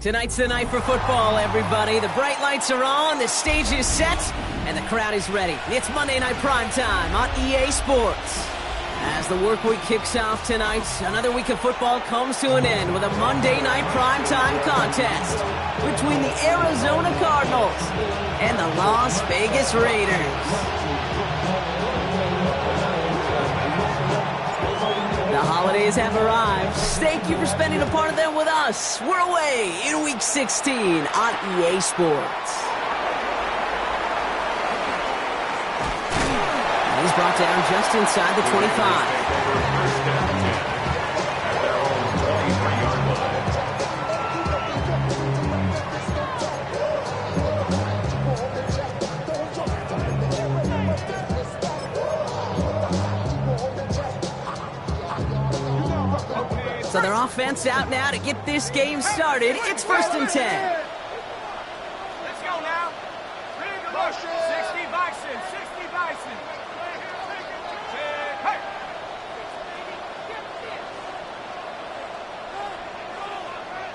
Tonight's the night for football, everybody. The bright lights are on, the stage is set, and the crowd is ready. It's Monday Night Primetime on EA Sports. As the work week kicks off tonight, another week of football comes to an end with a Monday Night Primetime contest between the Arizona Cardinals and the Las Vegas Raiders. The holidays have arrived. Thank you for spending a part of them with us. We're away in Week 16 on EA Sports. He's brought down just inside the 25. So their offense out now to get this game started. It's 1st and 10. Let's go now. 60 Bison, 60 Bison. Hey.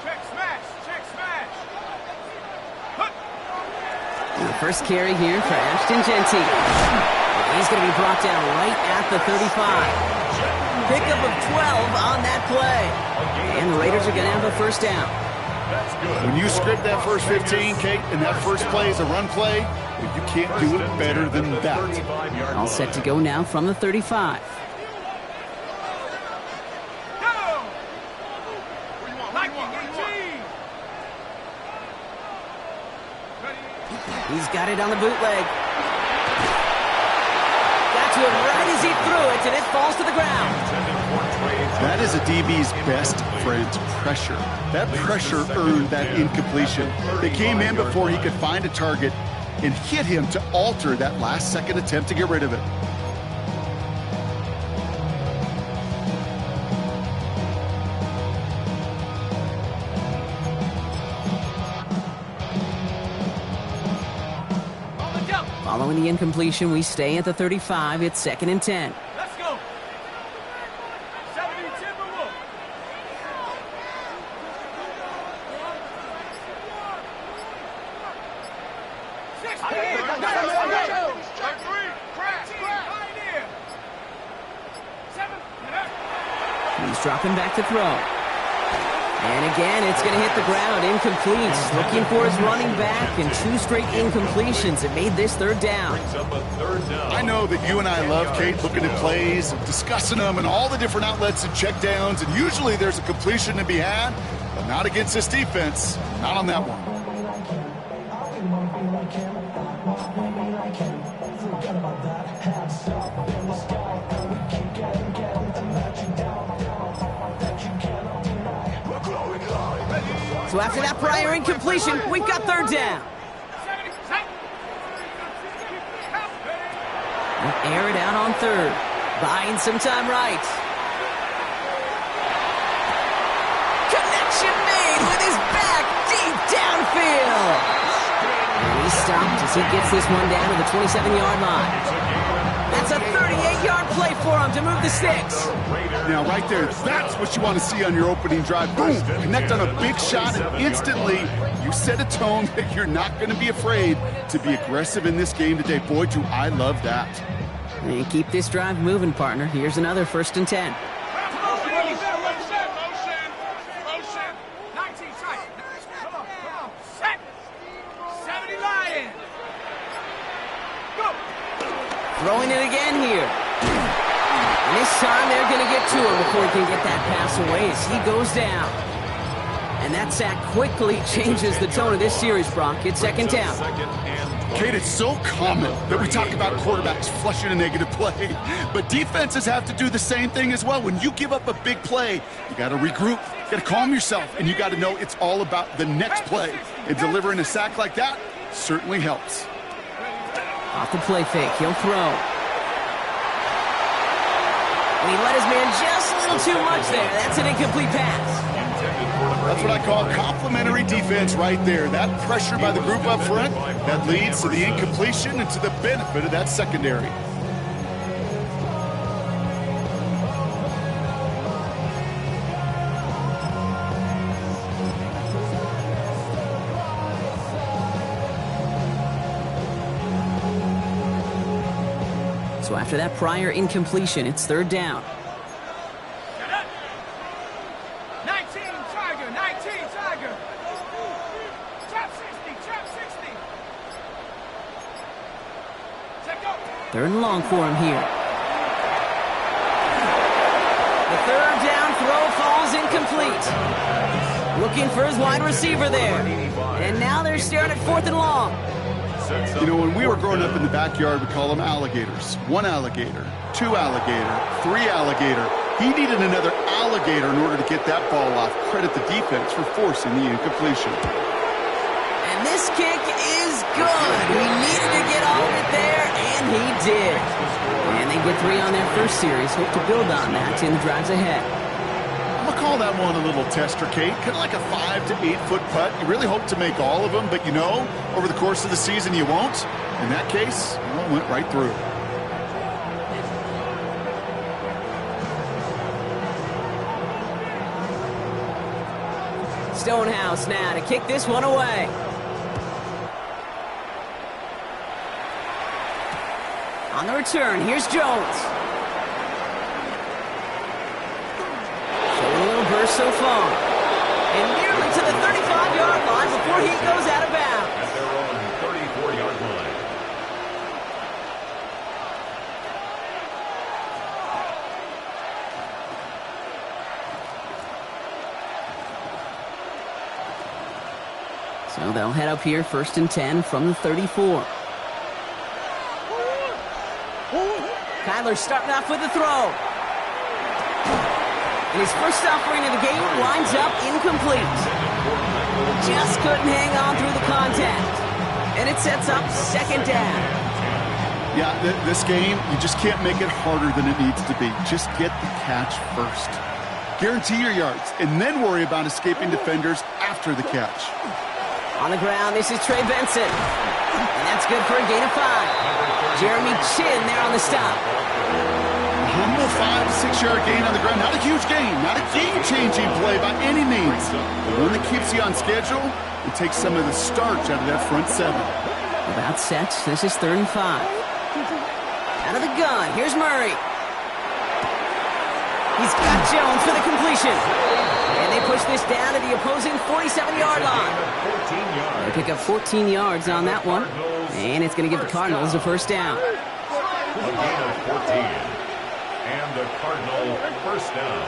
Check smash. The first carry here for Ashton Genty. He's going to be brought down right at the 35. Pickup of 12 on that play. And the Raiders are going to have a first down. When you script that first 15, Kate, and that first play is a run play, you can't do it better than that. All set to go now from the 35. He's got it on the bootleg. Got to him right as he threw it, and it falls to the ground. That is a DB's best friend, pressure. That pressure earned that incompletion. They came in before he could find a target and hit him to alter that last-second attempt to get rid of it. Following the incompletion, we stay at the 35. It's 2nd and 10. Let's go. 70 Timberwolves. He's dropping back to throw. And again, it's going to hit the ground, incomplete. Looking for his running back, and 2 straight incompletions. It made this 3rd down. I know that you and I love, Kate, looking at plays and discussing them and all the different outlets and checkdowns, and usually there's a completion to be had, but not against this defense. Not on that one. So after that prior incompletion, we've got 3rd down. We'll air it out on 3rd. Buying some time right. Connection made with his back deep downfield. And he's stopped as he gets this one down to the 27-yard line. That's a 38-yard play for him to move the sticks. Now, right there, that's what you want to see on your opening drive. Boom! Connect on a big shot, and instantly you set a tone that you're not going to be afraid to be aggressive in this game today. Boy, do I love that. And keep this drive moving, partner. Here's another 1st and 10. Throwing it again here. And this time they're going to get to him before he can get that pass away as he goes down. And that sack quickly changes the tone of this series, Brock. It's 2nd down. Kate, it's so common that we talk about quarterbacks flushing a negative play, but defenses have to do the same thing as well. When you give up a big play, you got to regroup, you got to calm yourself, and you got to know it's all about the next play. And delivering a sack like that certainly helps. Off the play fake, he'll throw. And he let his man just a little too much there. That's an incomplete pass. That's what I call complimentary defense right there. That pressure by the group up front, that leads to the incompletion and to the benefit of that secondary. So after that prior incompletion, it's third down. 19 Tiger, 19 Tiger. Trap 60, trap 60. Check go. Third and long for him here. The third down throw falls incomplete. Looking for his wide receiver there. And now they're staring at fourth and long. You know, when we were growing up in the backyard, we call them alligators. One alligator, two alligator, three alligator. He needed another alligator in order to get that ball off. Credit the defense for forcing the incompletion. And this kick is good. He needed to get all of it there, and he did. And they get 3 on their first series. Hope to build on that in the drives ahead. I'm going to call that one a little tester, Kate. Kind of like a 5 to 8 foot putt. You really hope to make all of them, but you know, over the course of the season, you won't. In that case, well, it went right through. Stonehouse now to kick this one away. On the return, here's Jones. Showing a little burst so far. And nearly to the 35-yard line before he goes out of bounds. At their own 34-yard line. So they'll head up here, 1st and 10 from the 34. Kyler starting off with the throw. And his first offering of the game lines up incomplete. Just couldn't hang on through the contact. And it sets up second down. Yeah, this game, you just can't make it harder than it needs to be. Just get the catch first. Guarantee your yards, and then worry about escaping defenders after the catch. On the ground, this is Trey Benson. And that's good for a gain of 5. Jeremy Chin there on the stop. A humble 5 to 6 yard gain on the ground. Not a huge gain, not a game-changing play by any means. But one that keeps you on schedule and takes some of the starch out of that front 7. About set. This is 3rd and 5. Out of the gun, here's Murray. He's got Jones for the completion. And they push this down to the opposing 47-yard line. They pick up 14 yards on that one. And it's going to give the Cardinals a first down. A gain of 14. And the Cardinal first down.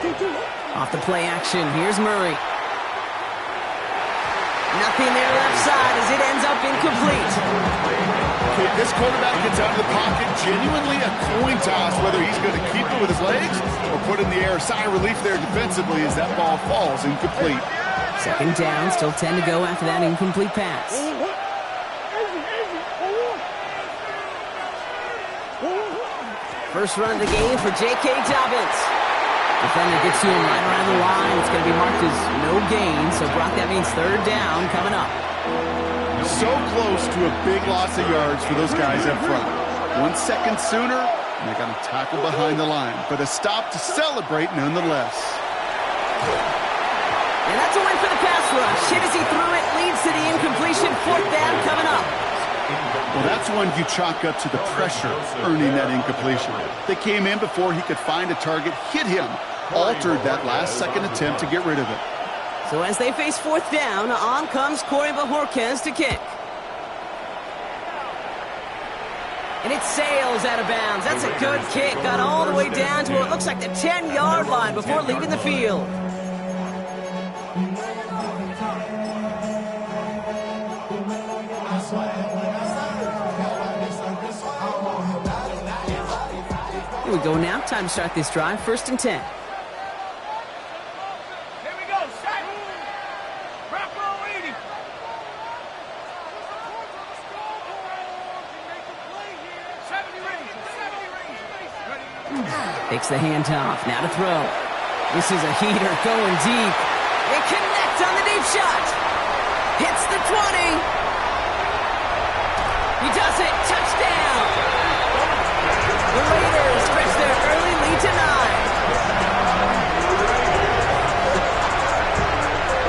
Off the play action, here's Murray. Nothing there left side as it ends up incomplete. Okay, this quarterback gets out of the pocket, genuinely a coin toss, whether he's going to keep it with his legs or put in the air. Sigh of relief there defensively as that ball falls incomplete. Second down, still 10 to go after that incomplete pass. First run of the game for J.K. Dobbins. Defender gets to him right around the line. It's going to be marked as no gain. So, Brock, that means third down coming up. So close to a big loss of yards for those guys up front. 1 second sooner, and they got to tackle behind the line. But a stop to celebrate nonetheless. And that's a win for the pass rush. Hit as he threw it, leads to the incompletion. Fourth down coming up. Well, that's one you chalk up to the pressure earning that incompletion. They came in before he could find a target, hit him, altered that last-second attempt to get rid of it. So as they face fourth down, on comes Corey Bajorquez to kick. And it sails out of bounds. That's a good kick. Got all the way down to what looks like the 10-yard line before leaving the field. Here we go now. Time to start this drive. 1st and 10. Here we go, set. Rock roll 80. Takes the handoff. Now to throw. This is a heater going deep. They connect on the deep shot. Hits the 20. He does it. Touchdown. The Raiders stretch their early lead to 9.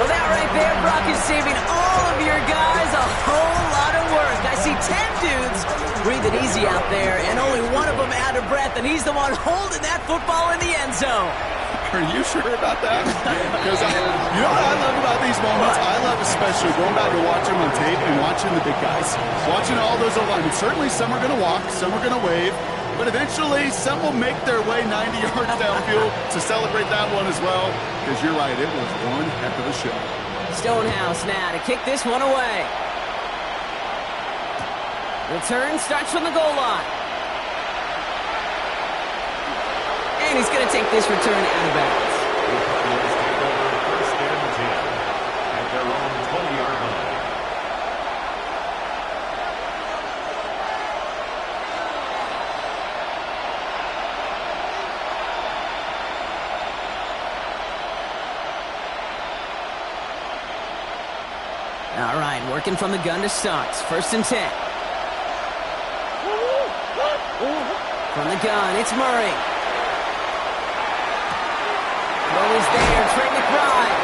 Well, that right there, Brock, is saving all of your guys a whole lot of work. I see 10 dudes breathing easy out there, and only one of them out of breath, and he's the one holding that football in the end zone. Are you sure about that? Because you know what I love about these moments? I love especially going back and watching them on tape and watching the big guys. Watching all those alignments. Certainly some are going to walk, some are going to wave, but eventually some will make their way 90 yards downfield to celebrate that one as well. Because you're right, it was one heck of a show. Stonehouse now to kick this one away. Return starts from the goal line. And he's going to take this return out of bounds. First and 10 at their own 20-yard line. All right, working from the gun to start. First and 10. From the gun, it's Murray. Always there, Trey McBride.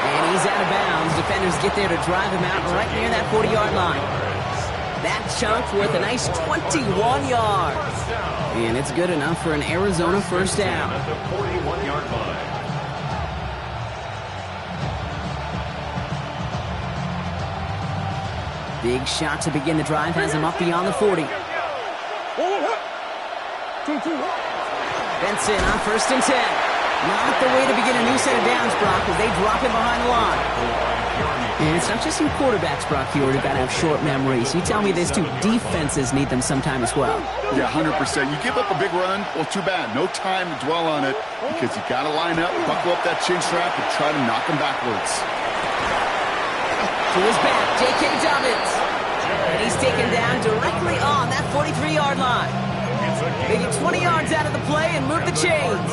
And he's out of bounds. Defenders get there to drive him out right near that 40-yard line. That chunk worth a nice 21 yards. And it's good enough for an Arizona first down. At the 41-yard line. Big shot to begin the drive has him up beyond the 40. Benson on first and 10. Not the way to begin a new set of downs, Brock, as they drop him behind the line. And it's not just some quarterbacks, Brock, here who've got to have short memories. You tell me this too, defenses need them sometime as well. Yeah, 100%. You give up a big run, well, too bad. No time to dwell on it because you got to line up, buckle up that chin strap, and try to knock them backwards. To his back, J.K. Dobbins. And he's taken down directly on that 43-yard line. They get 20 yards out of the play and move the chains.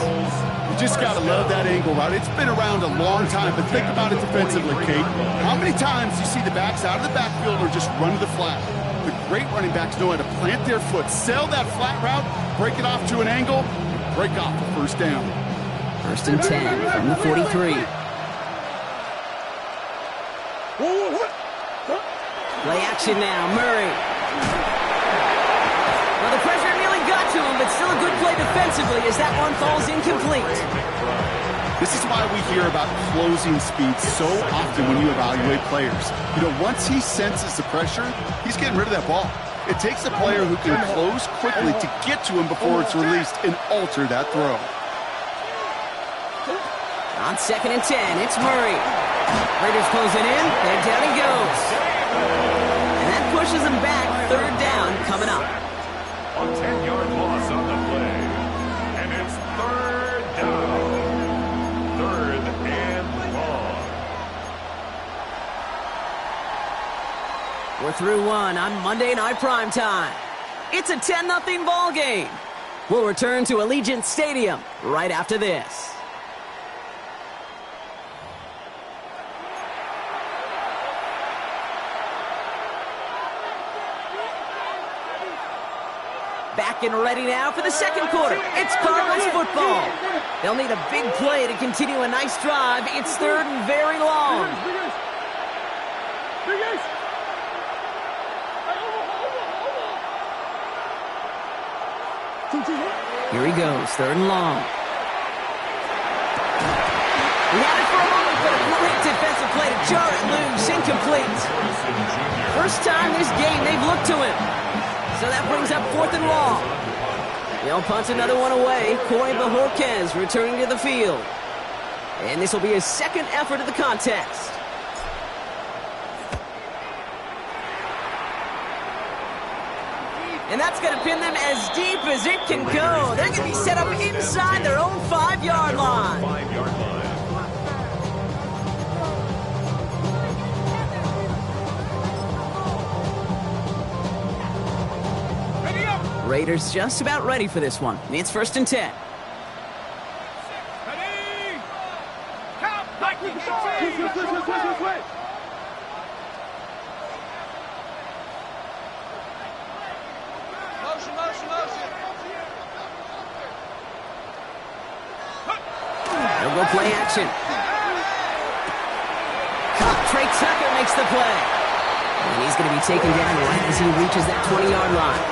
You just got to love that angle, right? It's been around a long time, but think about it defensively, Kate. How many times do you see the backs out of the backfield or just run to the flat? The great running backs know how to plant their foot, sail that flat route, break it off to an angle, and break off the first down. First and 10 from the 43. Play action now, Murray. Well, the pressure nearly got to him, but still a good play defensively as that one falls incomplete. This is why we hear about closing speed so often when you evaluate players. You know, once he senses the pressure, he's getting rid of that ball. It takes a player who can close quickly to get to him before it's released and alter that throw. On second and 10, it's Murray. Raiders closing in, and down he goes. And that pushes him back, third down coming up. A 10-yard loss on the play. And it's third down. Third and long. We're through one on Monday Night Primetime. It's a 10-0 ball game. We'll return to Allegiant Stadium right after this. Back and ready now for the second quarter. It's Cardinals football. They'll need a big play to continue a nice drive. It's third and very long. Here he goes, third and long. He had it for a moment, but a great defensive play to jar it loose, incomplete. First time this game they've looked to him. So that brings up fourth and long. They'll punt another one away. Corey Bajorquez returning to the field. And this will be his second effort of the contest. And that's going to pin them as deep as it can go. They're going to be set up inside their own 5-yard line. 5-yard line. Raiders just about ready for this one. It's first and 10. Ready! Count! Motion, motion, motion. They'll go play action. Trey Tucker makes the play. And he's going to be taken down right as he reaches that 20-yard line.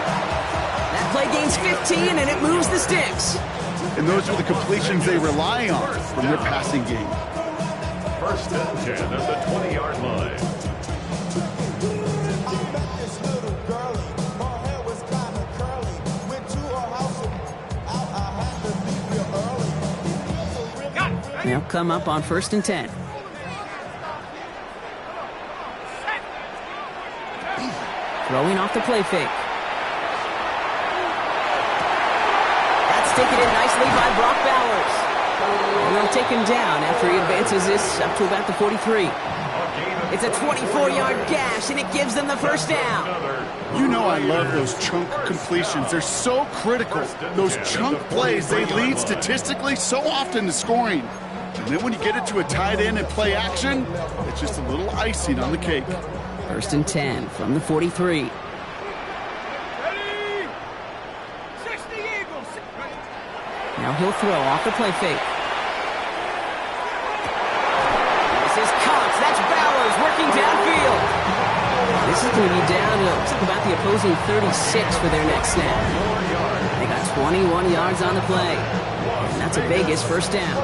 That play gains 15, and it moves the sticks. And those are the completions they rely on from their passing game. First and 10 at the 20-yard line. They'll come up on 1st and 10. Throwing off the play fake. That's taken in nicely by Brock Bowers. And they'll take him down after he advances this up to about the 43. It's a 24-yard gash, and it gives them the first down. You know I love those chunk completions. They're so critical. Those chunk plays, they lead statistically so often to scoring. And then when you get it to a tight end and play action, it's just a little icing on the cake. 1st and 10 from the 43. Ready? 60 Eagles. Now he'll throw off the play fake. This is Cox. That's Bowers working downfield. This is going to be down, looks like about the opposing 36 for their next snap. They got 21 yards on the play. And that's a Vegas first down.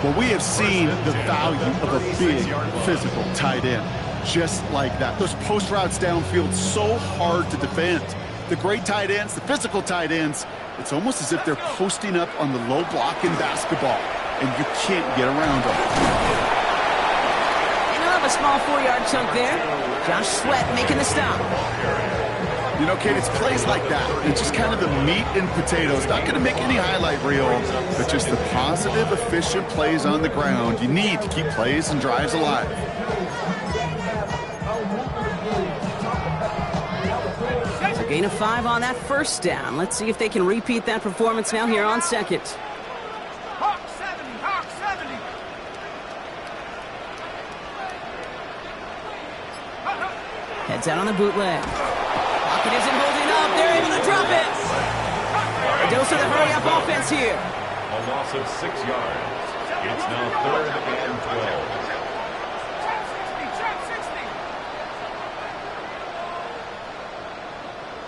Well, we have seen the value of a big physical tight end. Just like that. Those post routes downfield, so hard to defend. The great tight ends, the physical tight ends, it's almost as if they're posting up on the low block in basketball, and you can't get around them. And he'll have a small 4-yard chunk there. Josh Sweat making the stop. You know, Kate, it's plays like that. It's just kind of the meat and potatoes. Not going to make any highlight reel, but just the positive, efficient plays on the ground. You need to keep plays and drives alive. So gain of 5 on that first down. Let's see if they can repeat that performance now here on second. Hawk 70, Hawk 70. Heads out on the bootleg. Pocket isn't holding up. They're able to drop it. A dose of the hurry-up offense here. A loss of 6 yards. It's now 3rd and 12. Check 60.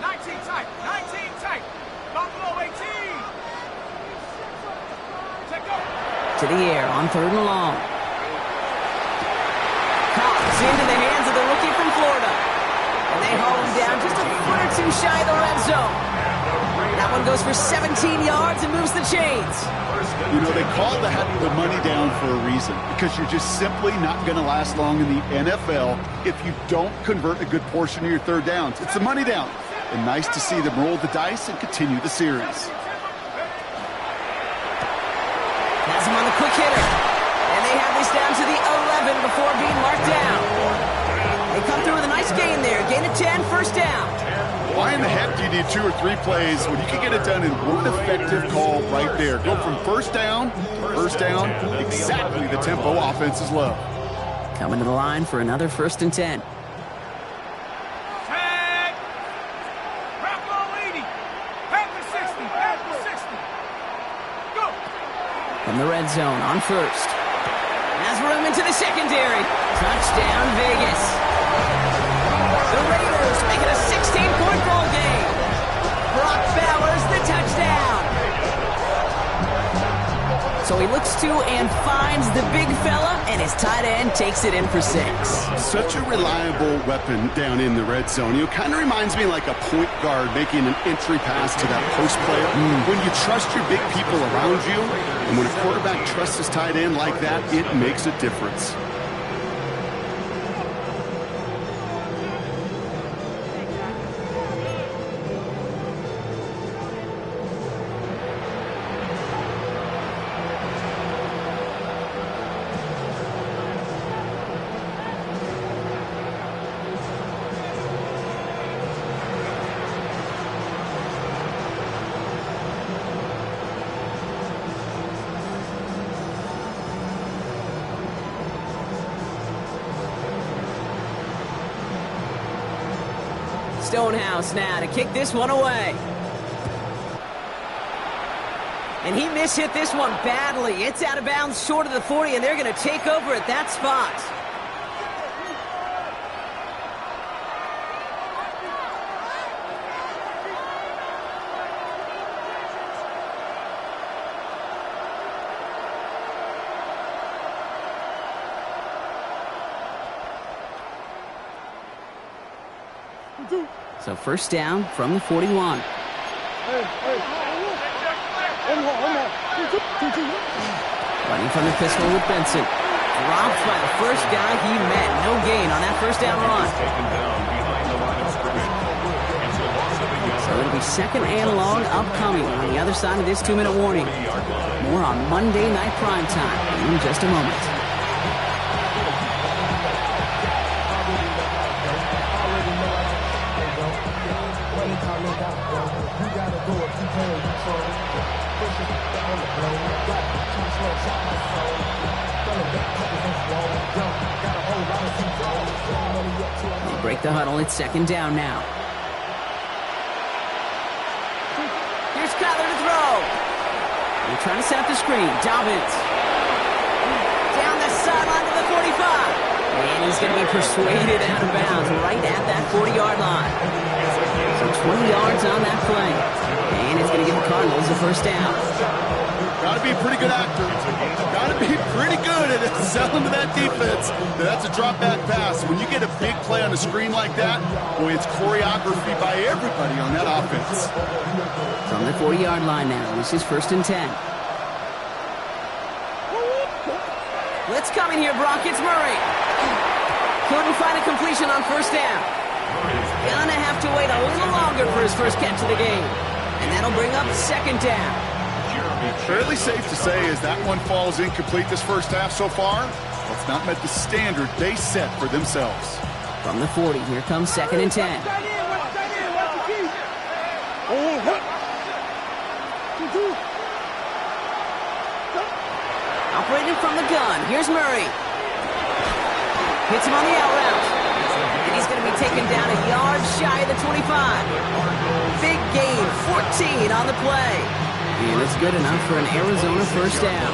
19 tight. 19 tight. Buffalo 18. Check go. To the air on 3rd and long. Cox into the hands of the rookie from Florida. And they haul him down just a foot or two shy of the red zone. That one goes for 17 yards and moves the chains. You know, they call the money down for a reason, because you're just simply not going to last long in the NFL if you don't convert a good portion of your third downs. It's the money down. And nice to see them roll the dice and continue the series. Has him on the quick hitter. And they have this down to the 11 before being marked down. They come through with a nice gain there. Gain of 10, first down. Why in the heck do you need 2 or 3 plays when you can get it done in one effective call right there? Go from first down, exactly the tempo offenses love. Coming to the line for another 1st and 10. Tag. Buffalo 80. Panther 60. Panther 60. Go. From the red zone on 1st. Has room into the secondary. Touchdown, Vegas. The Raiders make it a 16-point ball game. Brock Bowers, the touchdown. So he looks to and finds the big fella, and his tight end takes it in for 6. Such a reliable weapon down in the red zone. You know, kind of reminds me like a point guard making an entry pass to that post player. When you trust your big people around you, and when a quarterback trusts his tight end like that, it makes a difference. Stonehouse now to kick this one away. And he mishit this one badly. It's out of bounds short of the 40, and they're going to take over at that spot. So first down from the 41. Running from the pistol with Benson. Dropped by the first guy he met. No gain on that first down run. So it'll be second and long upcoming on the other side of this 2-minute warning. More on Monday Night Primetime in just a moment. They break the huddle. It's second down now. Here's Kyler to throw. They're trying to set up the screen. Dobbins. Down the sideline to the 45. And he's going to be persuaded out of bounds right at that 40-yard line. So 20 yards on that play. And it's going to give the Cardinals a first down. Got to be a pretty good actor. Got to be pretty good at selling to that defense. That's a drop-back pass. When you get a big play on a screen like that, boy, it's choreography by everybody on that offense. From the 40-yard line now, this is first and 10. Blitz coming here, Brock. It's Murray. Couldn't find a completion on first down. Gonna have to wait a little longer for his first catch of the game. And that'll bring up second down. Fairly safe to say as that one falls incomplete this first half so far, it's not met the standard they set for themselves. From the 40, here comes second and 10. Operating from the gun, here's Murray. Hits him on the out route. And he's going to be taken down a yard shy of the 25. Big gain, 14 on the play. And it's good enough for an Arizona first down.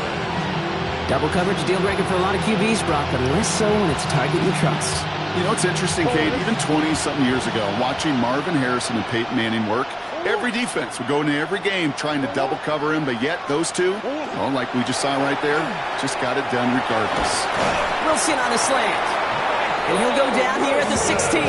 Double coverage deal breaker for a lot of QBs, Brock, but less so when it's a target you trust. You know, it's interesting, Kate, even 20-something years ago, watching Marvin Harrison and Peyton Manning work, every defense would go into every game trying to double cover him, but yet those two, well, like we just saw right there, just got it done regardless. Wilson on a slant. And he'll go down here at the 16.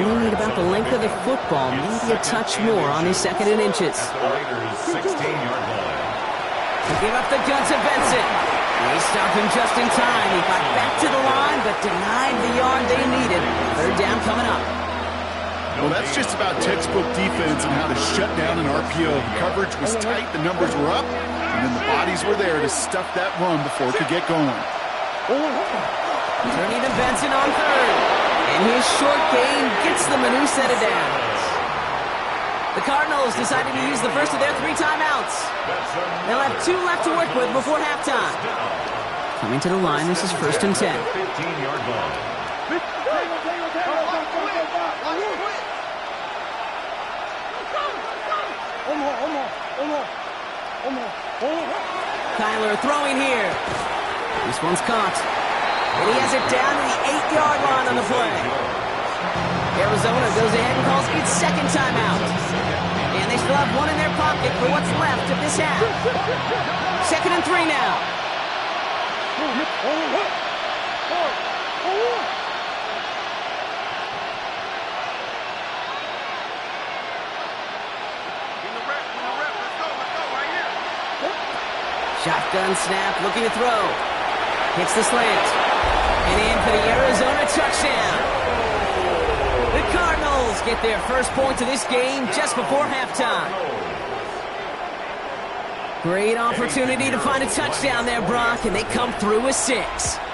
Worried about the length of the football. Maybe a touch more on his second and inches. Give up the gun to Benson. They stopped him just in time. He got back to the line, but denied the yard they needed. Third down coming up. Well, that's just about textbook defense and how to shut down an RPO. The coverage was tight, the numbers were up, and then the bodies were there to stuff that run before it could get going. Turning to Benson on third. And his short gain gets them a new set of downs. The Cardinals decided to use the first of their 3 timeouts. They'll have 2 left to work with before halftime. Coming to the line, this is first and 10. 15-yard ball. Kyler throwing here. This one's caught. And he has it down to the 8-yard line on the play. Arizona goes ahead and calls its second timeout. And they still have one in their pocket for what's left of this half. Second and 3 now. Shotgun snap, looking to throw. Hits the slant. And in for the Arizona touchdown. The Cardinals get their first point of this game just before halftime. Great opportunity to find a touchdown there, Brock, and they come through with 6.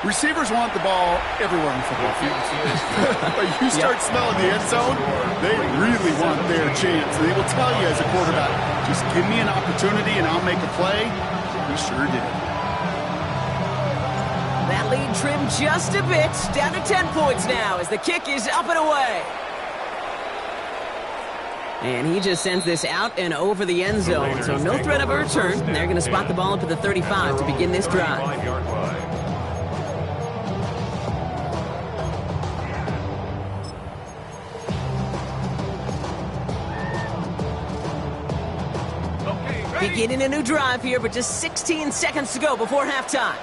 Receivers want the ball everywhere on football fields. But you start smelling the end zone, they really want their chance. They will tell you as a quarterback, just give me an opportunity and I'll make a play. He sure did. That lead trimmed just a bit, down to 10 points now as the kick is up and away. And he just sends this out and over the end zone, so no threat of a return. They're going to spot the ball up at the 35 to begin this drive. 5-yard line. Beginning a new drive here, but just 16 seconds to go before halftime.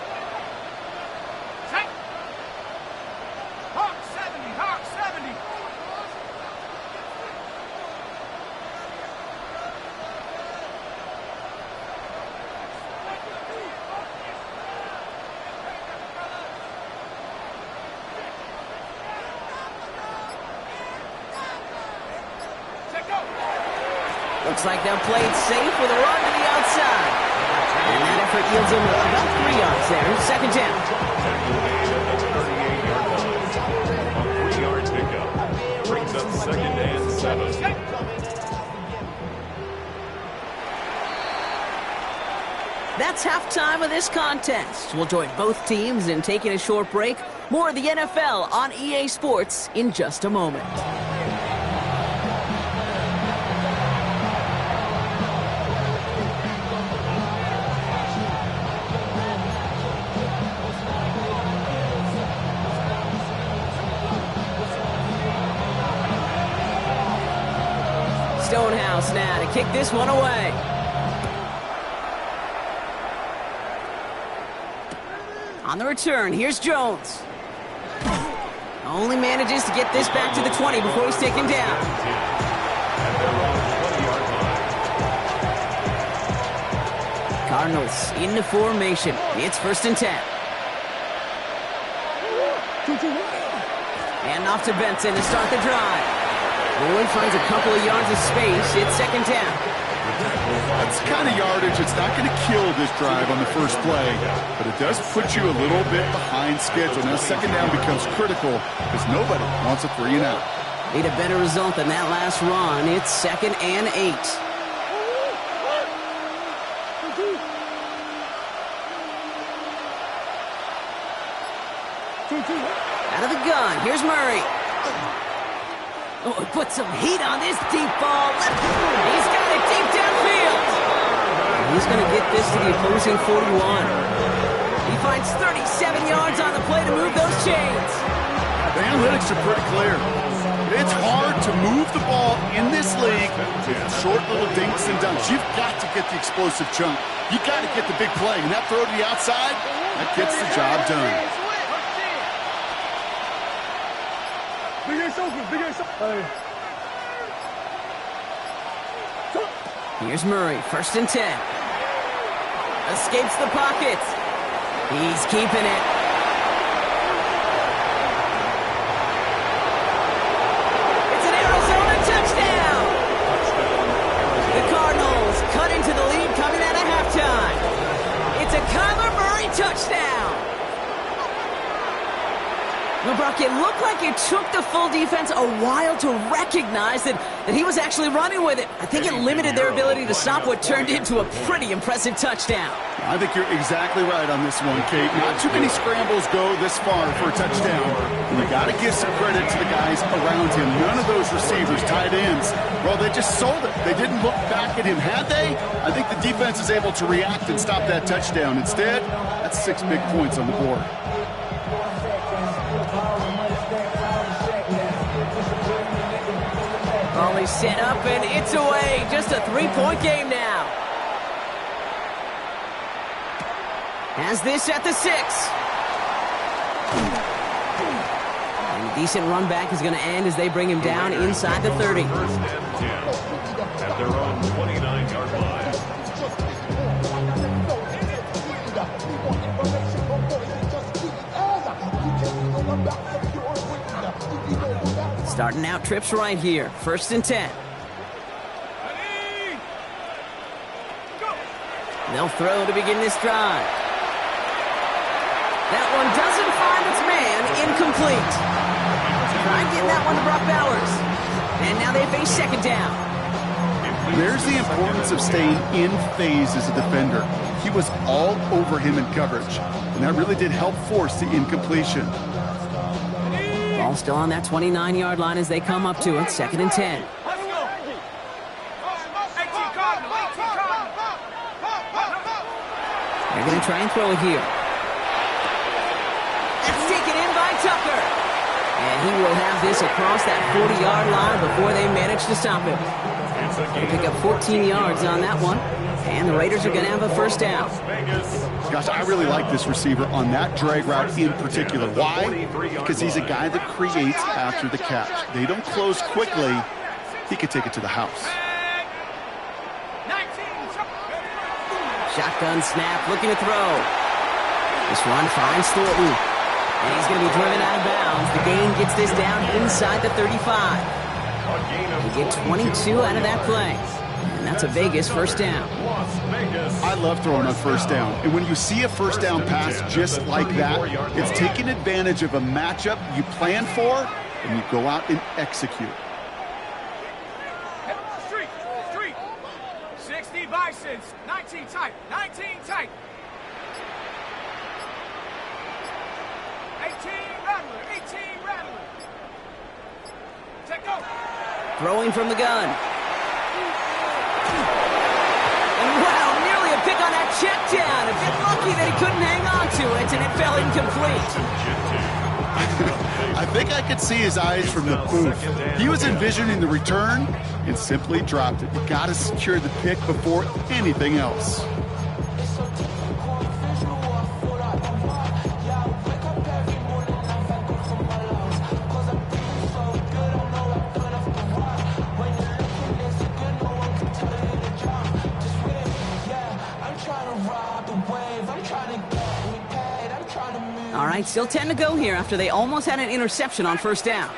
Looks like they'll play it safe with a run to the outside. And that effort yields them about 3 yards there. Second down. A 3-yard pickup. Brings up second and 7. That's halftime of this contest. We'll join both teams in taking a short break. More of the NFL on EA Sports in just a moment. Stonehouse now to kick this one away. On the return, here's Jones. Only manages to get this back to the 20 before he's taken down. Cardinals into formation. It's 1st and 10. And off to Benson to start the drive. Boyd finds a couple of yards of space. It's 2nd down. That's the kind of yardage. It's not going to kill this drive on the first play, but it does put you a little bit behind schedule. Now 2nd down becomes critical because nobody wants a 3 and out. Need a better result than that last run. It's 2nd and 8. Out of the gun, here's Murray. Oh, he put some heat on this deep ball. He's got it deep downfield. He's going to get this to the opposing 41. He finds 37 yards on the play to move those chains. The analytics are pretty clear. It's hard to move the ball in this league with short little dinks and dunks. You've got to get the explosive chunk. You've got to get the big play. And that throw to the outside, that gets the job done. Here's Murray, 1st and 10. Escapes the pocket. He's keeping it. It's an Arizona touchdown. The Cardinals cut into the lead coming out of halftime. It's a Kyler Murray touchdown. Well, Brock, it looked like it took the full defense a while to recognize that he was actually running with it. I think it limited their ability to stop what turned into a pretty impressive touchdown. I think you're exactly right on this one, Kate. Not too many scrambles go this far for a touchdown. And you got to give some credit to the guys around him. None of those receivers, tight ends, well, they just sold it. They didn't look back at him. Had they? I think the defense is able to react and stop that touchdown. Instead, that's 6 big points on the board. Ball set up and it's away. Just a 3-point game now. Has this at the 6. And a decent run back is going to end as they bring him down inside the 30. 1st and 10 at their own 29-yard line. Starting out trips right here. 1st and 10. They'll throw to begin this drive. That one doesn't find its man. Incomplete. Tried getting that one to Brock Bowers. And now they face 2nd down. There's the importance of staying in phase as a defender. He was all over him in coverage, and that really did help force the incompletion. Ball still on that 29-yard line as they come up to it. 2nd and 10. They're going to try and throw it here. That's taken in by Tucker. And he will have this across that 40-yard line before they manage to stop him. They pick up 14 yards on that one. And the Raiders are going to have a 1st down. Gosh, I really like this receiver on that drag route in particular. Why? Because he's a guy that creates after the catch. They don't close quickly. He could take it to the house. Shotgun snap, looking to throw. This one finds Thornton. And he's going to be driven out of bounds. The gain gets this down inside the 35. They get 22 out of that play. And that's a Vegas first down. I love throwing on first down. And when you see a first down pass just like that, it's taking advantage of a matchup you plan for, and you go out and execute. Street. 60 Bisons. 19 tight. 19 tight. 18 Rattler. 18 Rattler. Check go. Throwing from the gun. And wow, nearly a pick on that check down. A bit lucky that he couldn't hang on to it, and it fell incomplete. I think I could see his eyes from the booth. He was envisioning the return and simply dropped it. You got to secure the pick before anything else. All right, still 10 to go here after they almost had an interception on first down.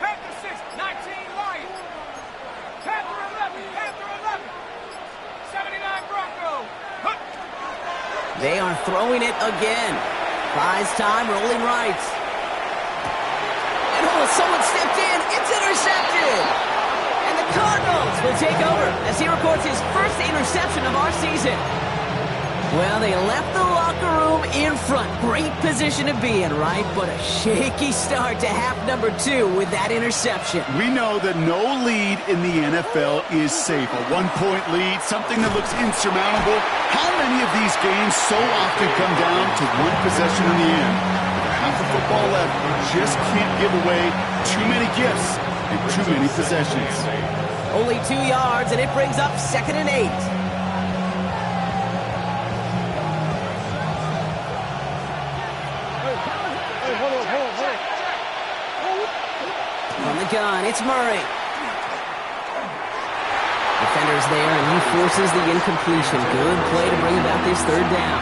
Panther 6, 19 Lions. Panther 11, 79 Bronco. They are throwing it again. Buys time, rolling right. And oh, someone stepped in. It's intercepted. And the Cardinals will take over as he reports his first interception of our season. Well, they left the locker room in front. Great position to be in, right? But a shaky start to half number 2 with that interception. We know that no lead in the NFL is safe. A one-point lead, something that looks insurmountable. How many of these games so often come down to one possession in the end? Half the football left, you just can't give away too many gifts and too many possessions. Only 2 yards, and it brings up 2nd and 8. On the gun, it's Murray. Defender's there, and he forces the incompletion. Good play to bring about this 3rd down.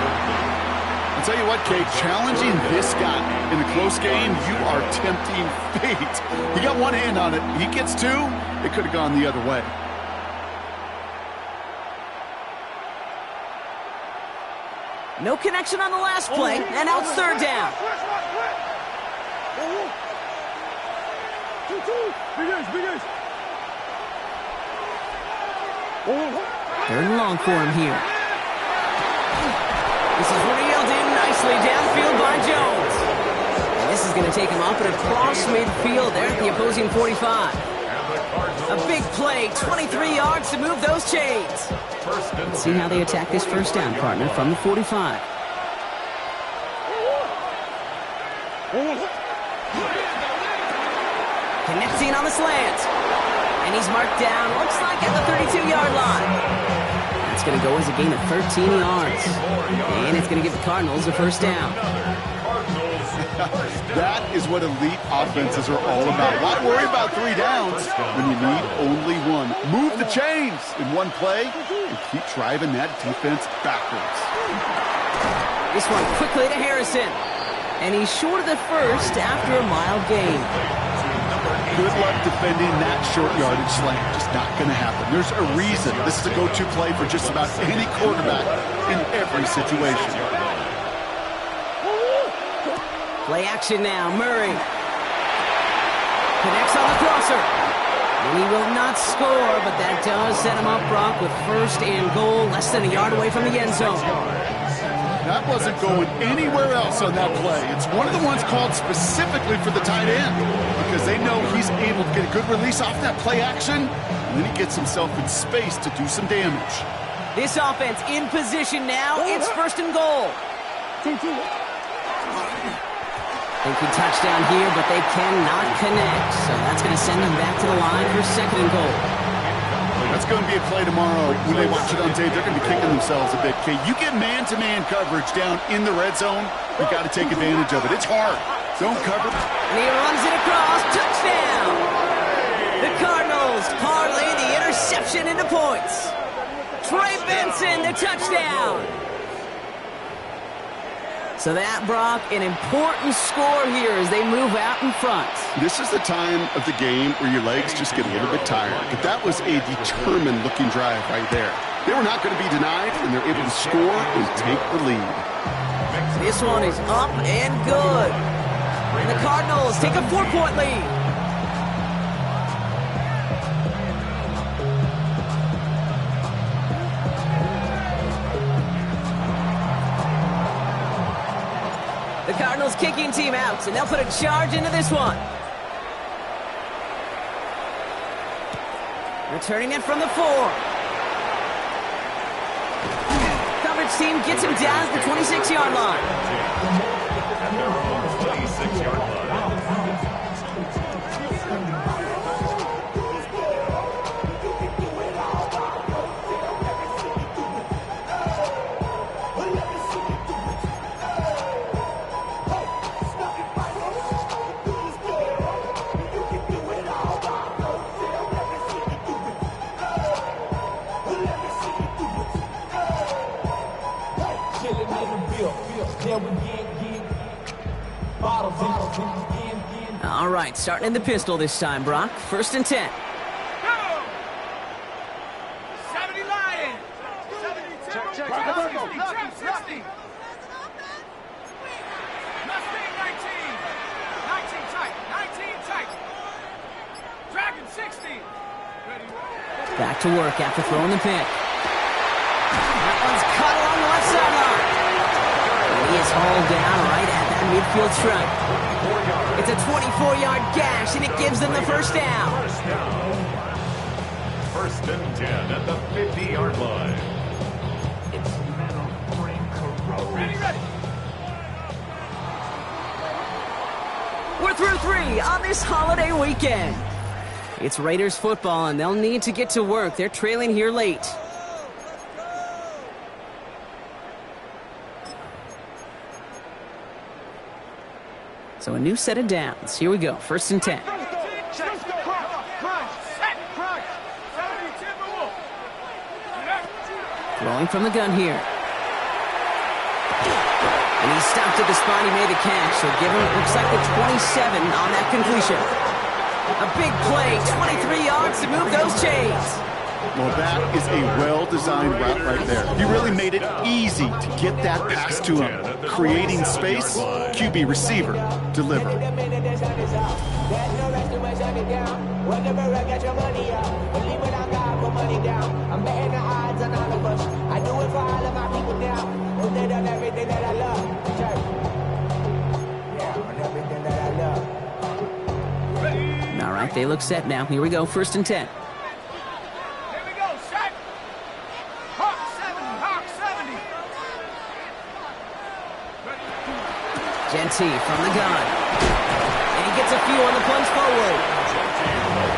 I'll tell you what, Kate, challenging this guy in a close game, you are tempting fate. He got one hand on it. He gets 2, it could have gone the other way. No connection on the last play, and now it's 3rd down. Third and long for him here. This is reeled in nicely downfield by Jones. And this is going to take him up and across midfield there at the opposing 45. A big play, 23 yards to move those chains. Let's see how they attack this first down, partner, from the 45. Connecting on the slant. And he's marked down, looks like at the 32-yard line. That's going to go as a gain of 13 yards. And it's going to give the Cardinals a first down. That is what elite offenses are all about. Why worry about 3 downs when you need only 1? Move the chains in one play and keep driving that defense backwards. This one quickly to Harrison. And he's short of the first after a mild gain. Good luck defending that short yardage slant. Just not going to happen. There's a reason this is a go-to play for just about any quarterback in every situation. Play action now. Murray connects on the crosser. And he will not score, but that does set him up, Brock, with 1st and goal, less than a yard away from the end zone. That wasn't going anywhere else on that play. It's one of the ones called specifically for the tight end because they know he's able to get a good release off that play action, and then he gets himself in space to do some damage. This offense in position now. It's 1st and goal. Thinking touchdown here, but they cannot connect. So that's going to send them back to the line for 2nd and goal. That's going to be a play tomorrow. When they watch it on tape, they're going to be kicking themselves a bit. Okay, you get man-to-man coverage down in the red zone, you got to take advantage of it. It's hard. Don't cover. And he runs it across. Touchdown! The Cardinals parlay the interception into points. Trey Benson, the touchdown. So that, Brock, an important score here as they move out in front. This is the time of the game where your legs just get a little bit tired. But that was a determined-looking drive right there. They were not going to be denied, and they're able to score and take the lead. This one is up and good. And the Cardinals take a 4-point lead. The Cardinals kicking team out, and they'll put a charge into this one. Returning it from the 4. Coverage team gets him down at the 26-yard line. At their own 26-yard line. All right, starting in the pistol this time, Brock. 1st and 10. Go! 70 Lions! 72! Check. 60! Mustang 19! 19 tight! 19 tight! Dragon 60! Ready? Back to work after throwing the pick. That one's cut along the left sideline. And he is hauled down right at that midfield stripe. It's a 24-yard gash, and it gives them the first down. First and 10 at the 50-yard line. Ready! We're through 3 on this holiday weekend. It's Raiders football, and they'll need to get to work. They're trailing here late. So a new set of downs. Here we go. 1st and 10. Throwing from the gun here. And he stopped at the spot. He made the catch. So give him, looks like the 27 on that completion. A big play. 23 yards to move those chains. Well, that is a well-designed route right there. He really made it easy to get that pass to him. Creating space, QB receiver, deliver. All right, they look set now. Here we go, 1st and 10. Genty from the gun. And he gets a few on the plunge forward.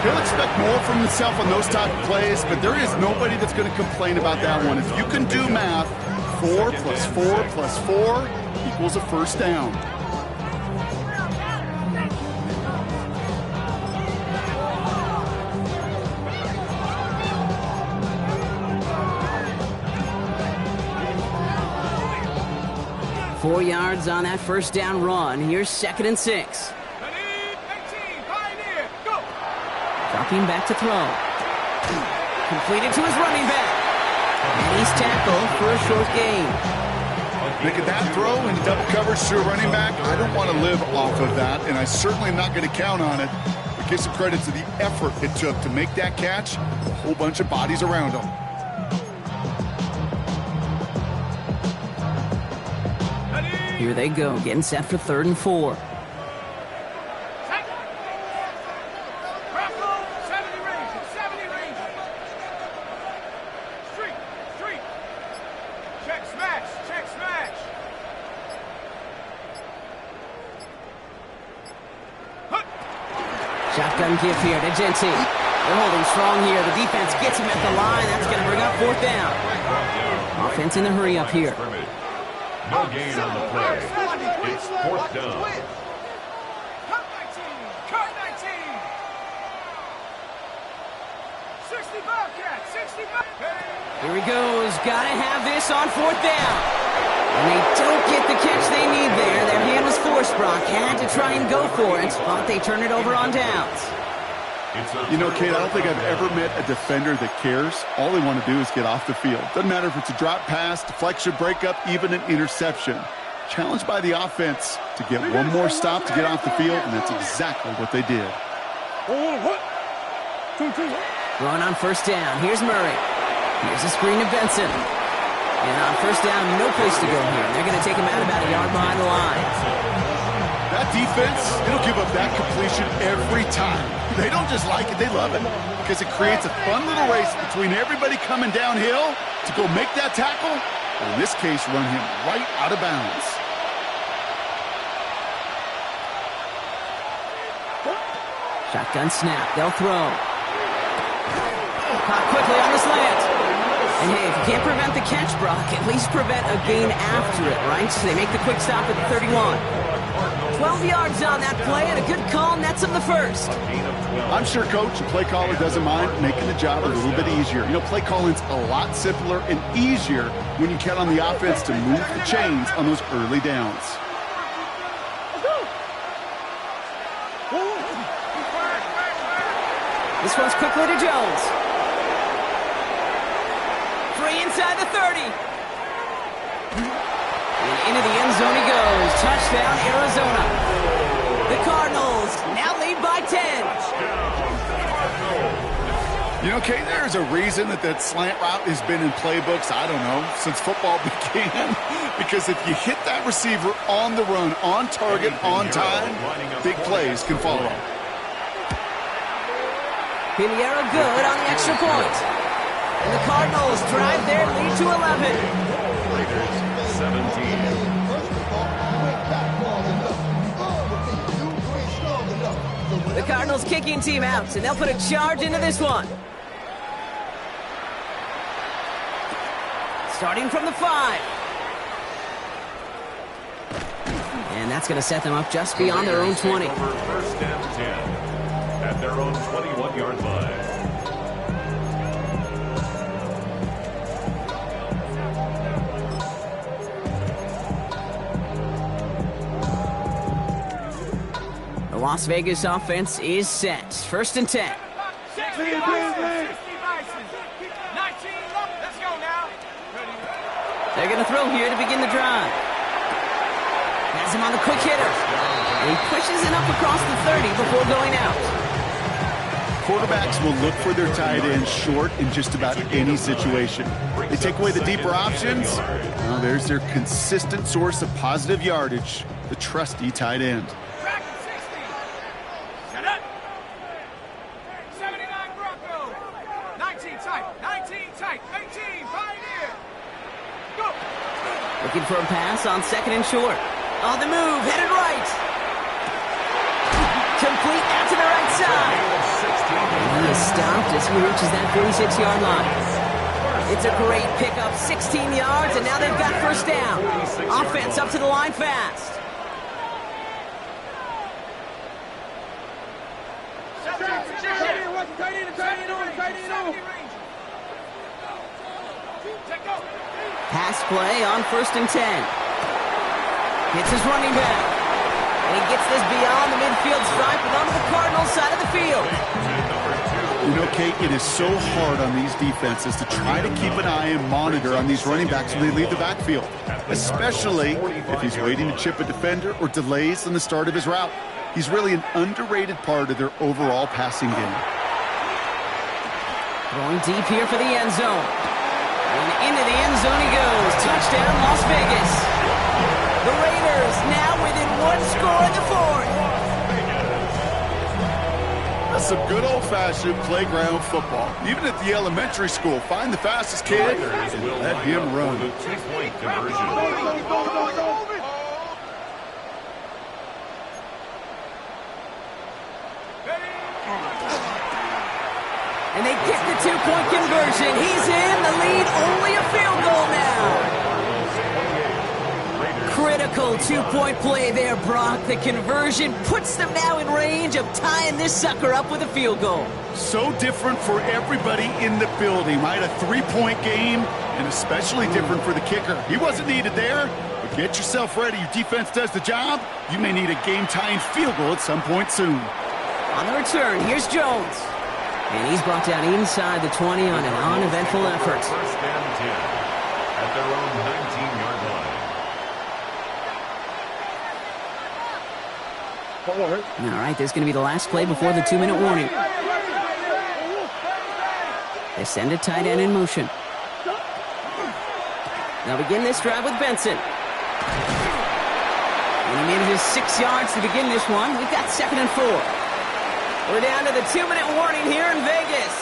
He'll expect more from himself on those type of plays, but there is nobody that's going to complain about that one. If you can do math, 4 plus 4 plus 4 equals a first down. Four yards on that first down run. Here's 2nd and 6. Dropping back to throw. Completed to his running back. And he's tackled for a short gain. Making that throw in double coverage to a running back, I don't want to live off of that, and I certainly am not going to count on it. But give some credit to the effort it took to make that catch. A whole bunch of bodies around him. Here they go, getting set for 3rd and 4. Check smash. Shotgun give here to Genty. They're holding strong here. The defense gets him at the line. That's going to bring up 4th down. Offense in a hurry up here. No gain on the play. It's 4th down. Cut 19. 65 cat. 65. Here he goes. Got to have this on 4th down. And they don't get the catch they need there. Their hand was forced, Brock. Had to try and go for it, but they turn it over on downs. You know, Kate, I don't think I've ever met a defender that cares. All they want to do is get off the field. Doesn't matter if it's a drop pass, deflection, breakup, even an interception. Challenged by the offense to get one more stop to get off the field, and that's exactly what they did. Throwing on first down. Here's Murray. Here's a screen to Benson. And on first down, no place to go here. They're going to take him out about a yard behind the line. That defense, it'll give up that completion every time. They don't just like it, they love it. Because it creates a fun little race between everybody coming downhill to go make that tackle, or in this case, run him right out of bounds. Shotgun snap. They'll throw. Caught quickly on the slant. And hey, if you can't prevent the catch, Brock, at least prevent a gain after it, right? So they make the quick stop at the 31. 12 yards on that play, and a good call nets them the first. I'm sure coach and play caller doesn't mind making the job a little bit easier. You know, play calling's a lot simpler and easier when you count on the offense to move the chains on those early downs. This one's quickly to Jones. Free inside the 30. And into the end zone he goes. Touchdown, Arizona. The Cardinals now lead by 10. You know, Kate, there's a reason that slant route has been in playbooks, I don't know, since football began. Because if you hit that receiver on the run, on target, on time, big plays can follow. Pinheiro good on the extra point. And the Cardinals drive their lead to 11. Raiders 17. The Cardinals kicking team out, and they'll put a charge into this one. Starting from the 5. And that's going to set them up just beyond their own 20. First and 10 at their own 21-yard line. The Las Vegas offense is set. First and 10. 60 Bison. 60 Bison. 19. Let's go now. They're going to throw here to begin the drive. Has him on the quick hitter. And he pushes it up across the 30 before going out. Quarterbacks will look for their tight end short in just about any situation. They take away the deeper options. Well, there's their consistent source of positive yardage, the trusty tight end. Track 60. Set up. 79 Bronco. 19 tight. 19 tight. 18 Pioneer. Go. Looking for a pass on second and short. On the move, headed right. Complete out to the right side. And he is stopped as he reaches that 46-yard line. It's a great pickup, 16 yards, and now they've got first down. Offense up to the line fast. Pass play on first and 10. Hits his running back. And he gets this beyond the midfield stripe and onto the Cardinals side of the field. You know, Kate, it is so hard on these defenses to try to keep an eye and monitor on these running backs when they leave the backfield, especially if he's waiting to chip a defender or delays in the start of his route. He's really an underrated part of their overall passing game. Throwing deep here for the end zone. And into the end zone he goes. Touchdown, Las Vegas. The Raiders now within one score in the fourth. That's some good old-fashioned playground football. Even at the elementary school, find the fastest kid and let him run. The two-point conversion. And they get the two-point conversion. He's in the lead, only a field goal now. Critical two-point play there, Brock. The conversion puts them now in range of tying this sucker up with a field goal. So different for everybody in the building, right? A three-point game, and especially different for the kicker. He wasn't needed there, but get yourself ready. Your defense does the job. You may need a game-tying field goal at some point soon. On the return, here's Jones. And he's brought down inside the 20 on an uneventful effort. First and 10 at their own 19-yard line. All right, this is going to be the last play before the 2-minute warning. They send a tight end in motion. They'll begin this drive with Benson. And he made it just 6 yards to begin this one. We've got 2nd and 4. We're down to the 2-minute warning here in Vegas.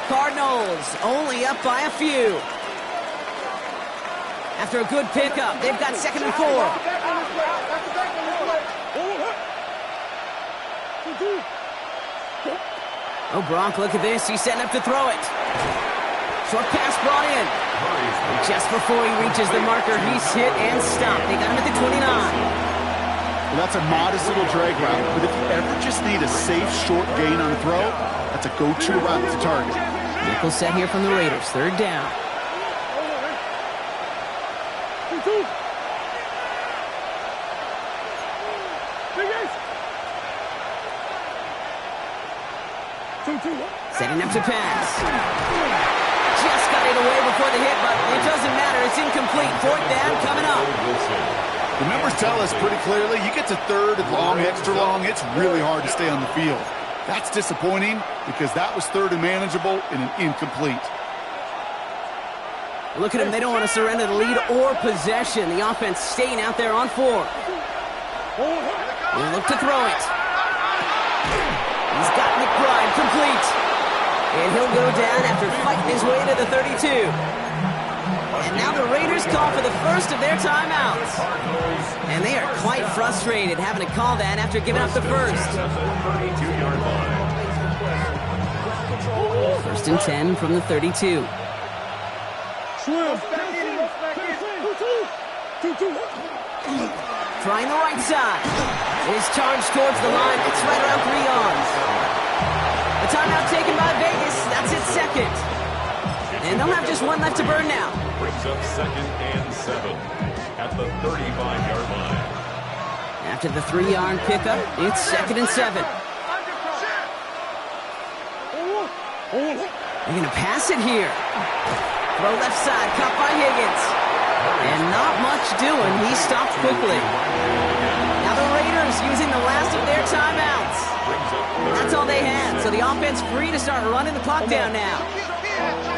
Cardinals only up by a few. After a good pickup, they've got 2nd and 4. Oh, Brock, look at this. He's setting up to throw it. Short pass brought in. Just before he reaches the marker, he's hit and stopped. They got him at the 29. Well, that's a modest little drag route, but if you ever just need a safe, short gain on a throw, that's a go-to route to target. Nickel set here from the Raiders. 3rd down. Setting up to pass. Just got it away before the hit, but it doesn't matter. It's incomplete. 4th down coming up. The numbers tell us pretty clearly, you get to 3rd and long, extra long, it's really hard to stay on the field. That's disappointing because that was 3rd and manageable and an incomplete. Look at them. They don't want to surrender the lead or possession. The offense staying out there on 4. They'll look to throw it. He's got McBride complete. And he'll go down after fighting his way to the 32. And now the Raiders call for the first of their timeouts. And they are quite frustrated having to call that after giving up the first. 1st and 10 from the 32. Trying the right side. His charge towards the line. It's right around 3 yards. The timeout taken by Vegas. That's its 2nd. And they'll have just 1 left to burn now. Brings up 2nd and 7 at the 35-yard line. After the 3-yard pickup, it's 2nd and 7. They're going to pass it here. Throw left side, caught by Higgins. And not much doing. He stopped quickly. Now the Raiders using the last of their timeouts. That's all they had. So the offense free to start running the clock down now.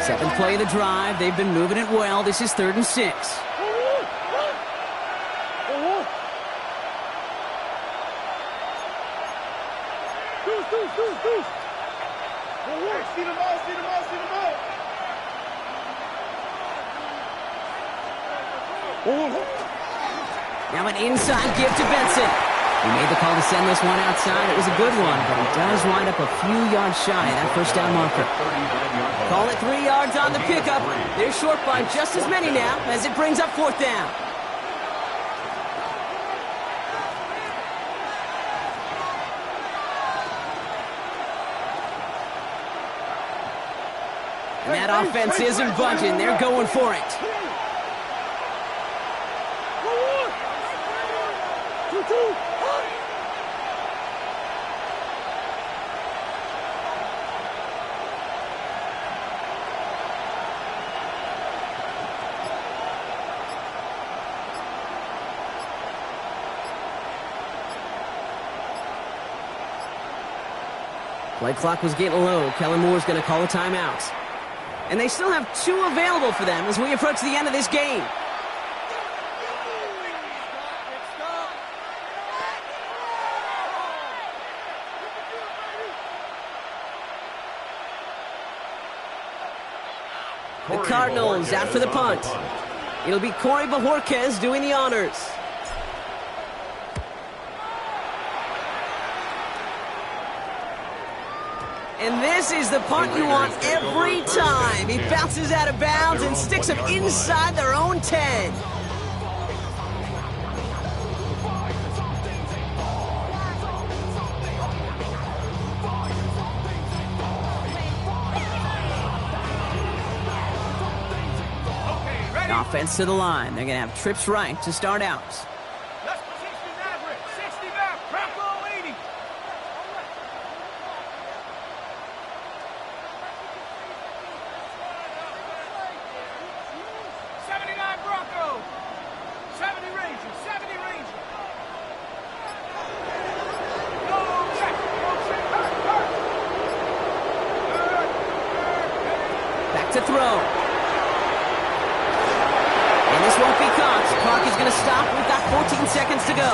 7th play of the drive. They've been moving it well. This is 3rd and 6. Now an inside give to Benson. He made the call to send this one outside. It was a good one, but he does wind up a few yards shy of that 1st down marker. Call it 3 yards on the pickup. They're short by just as many now as it brings up 4th down. And that offense isn't budging. They're going for it. Play clock was getting low. Kellen Moore's going to call a timeout. And they still have 2 available for them as we approach the end of this game. The Cardinals out for the punt. It'll be Corey Bajorquez doing the honors. And this is the punt you want every time. He bounces out of bounds and sticks them inside their own 10. Offense to the line. They're going to have trips right to start out. Let's 60 Maverick, 60 back, Bronco 80. 79 Bronco, 70 Ranger, 70 Ranger. Go check, hurt. Back to throw. And this won't be caught. Clock is going to stop. We've got 14 seconds to go.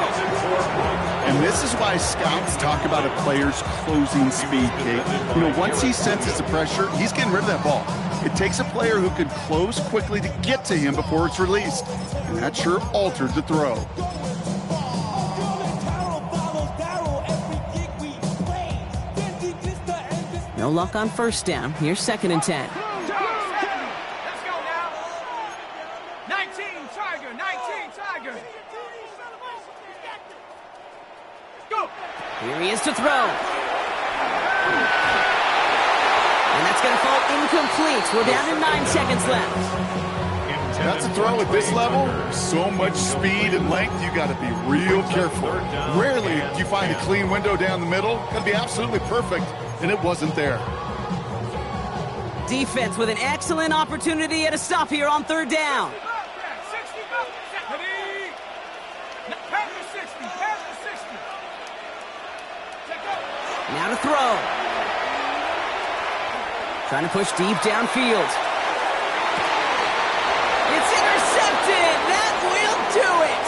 And this is why scouts talk about a player's closing speed, Kate. You know, once he senses the pressure, he's getting rid of that ball. It takes a player who can close quickly to get to him before it's released. And that sure altered the throw. No luck on first down. Here's 2nd and 10. Let's go now. 19 Tiger, 19 Tiger. Go. Here he is to throw. And that's going to fall incomplete. We're down to 9 seconds left. That's a throw at this level. So much speed and length, you got to be real careful. Rarely do you find a clean window down the middle. Got to be absolutely perfect, and it wasn't there. Defense with an excellent opportunity at a stop here on 3rd down. 60 back, 70. Pass the 60, pass the 60. Check out. Now to throw. Trying to push deep downfield. It's intercepted. That will do it.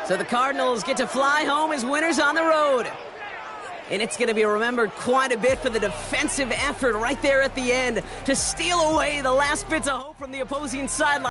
So the Cardinals get to fly home as winners on the road. And it's going to be remembered quite a bit for the defensive effort right there at the end to steal away the last bits of hope from the opposing sideline.